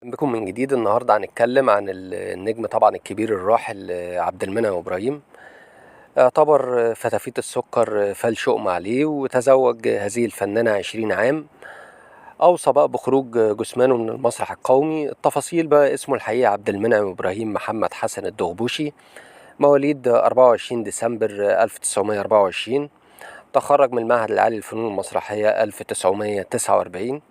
بكم من جديد. النهارده هنتكلم عن النجم طبعا الكبير الراحل عبد المنعم إبراهيم. اعتبر فتافيت السكر فال شؤم عليه، وتزوج هذه الفنانة 20 عام. أوصى بقى بخروج جثمانه من المسرح القومي. التفاصيل بقى: اسمه الحقيقي عبد المنعم إبراهيم محمد حسن الدغبوشي، مواليد 24 ديسمبر 1924. تخرج من المعهد العالي للفنون المسرحية 1949.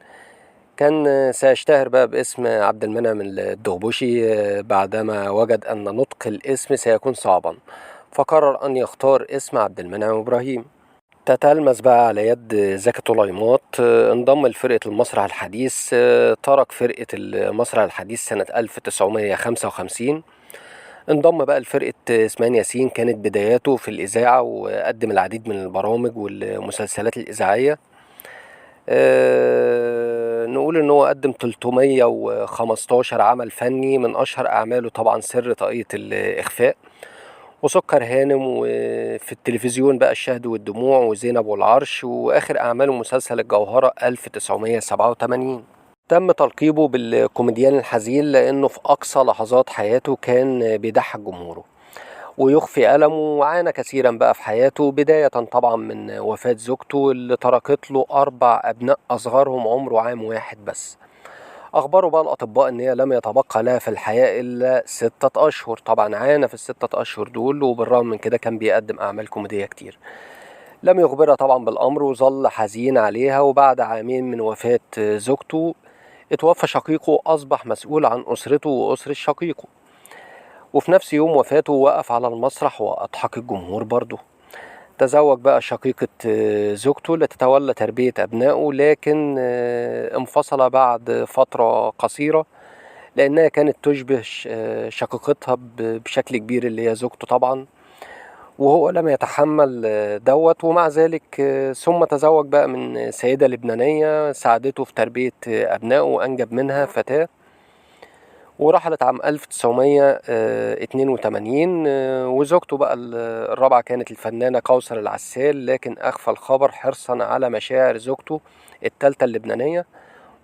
كان سيشتهر بقى باسم عبد المنعم الدغبوشي بعدما وجد أن نطق الاسم سيكون صعبا، فقرر أن يختار اسم عبد المنعم إبراهيم. تتلمذ بقى على يد زكي طليمات، انضم لفرقة المسرح الحديث. ترك فرقة المسرح الحديث سنة 1955. انضم بقى لفرقة اسماعيل ياسين، كانت بداياته في الإذاعة وقدم العديد من البرامج والمسلسلات الإذاعية. نقول ان هو قدم 315 عمل فني، من اشهر اعماله طبعا سر طاقية الاخفاء، وسكر هانم، وفي التلفزيون بقى الشهد والدموع، وزينب والعرش، واخر اعماله مسلسل الجوهرة 1987. تم تلقيبه بالكوميديان الحزين لانه في اقصى لحظات حياته كان بيضحك جمهوره ويخفي ألمه، وعانى كثيرا بقى في حياته، بداية طبعا من وفاة زوجته اللي تركت له 4 أبناء أصغرهم عمره عام واحد بس. أخبروا بقى الأطباء إن هي لم يتبقى لها في الحياة إلا 6 أشهر. طبعا عانى في ال6 أشهر دول، وبالرغم من كده كان بيقدم أعمال كوميدية كتير. لم يخبرها طبعا بالأمر، وظل حزين عليها. وبعد عامين من وفاة زوجته اتوفى شقيقه، أصبح مسؤول عن أسرته وأسرة شقيقه. وفي نفس يوم وفاته وقف على المسرح وأضحك الجمهور برضه. تزوج بقى شقيقة زوجته لتتولى تربية أبنائه، لكن انفصل بعد فترة قصيرة لأنها كانت تشبه شقيقتها بشكل كبير اللي هي زوجته طبعا، وهو لم يتحمل دوت. ومع ذلك ثم تزوج بقى من سيدة لبنانية ساعدته في تربية أبنائه، وأنجب منها فتاة. ورحلت عام 1982. وزوجته بقى الرابعة كانت الفنانة كوثر العسال، لكن أخفى الخبر حرصا على مشاعر زوجته التالتة اللبنانية.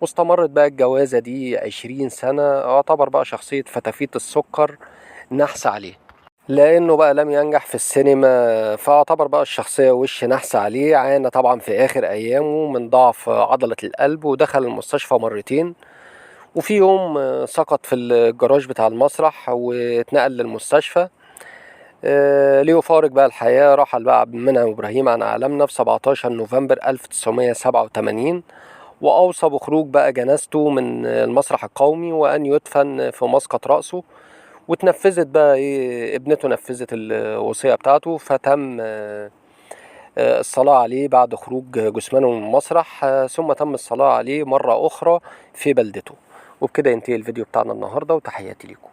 واستمرت بقى الجوازة دي 20 سنة. اعتبر بقى شخصية فتافيت السكر نحس عليه، لأنه بقى لم ينجح في السينما، فاعتبر بقى الشخصية وش نحس عليه. عانى طبعا في آخر أيامه من ضعف عضلة القلب، ودخل المستشفى مرتين. وفي يوم سقط في الجراج بتاع المسرح واتنقل للمستشفى ليفارق بقى الحياة. رحل بقى عبد المنعم إبراهيم عن عالمنا في 17 نوفمبر 1987، وأوصى بخروج بقى جنازته من المسرح القومي وأن يدفن في مسقط رأسه. واتنفذت بقى ابنته نفذت الوصية بتاعته، فتم الصلاة عليه بعد خروج جثمانه من المسرح. ثم تم الصلاة عليه مرة أخرى في بلدته. وبكده ينتهي الفيديو بتاعنا النهاردة، وتحياتي لكم.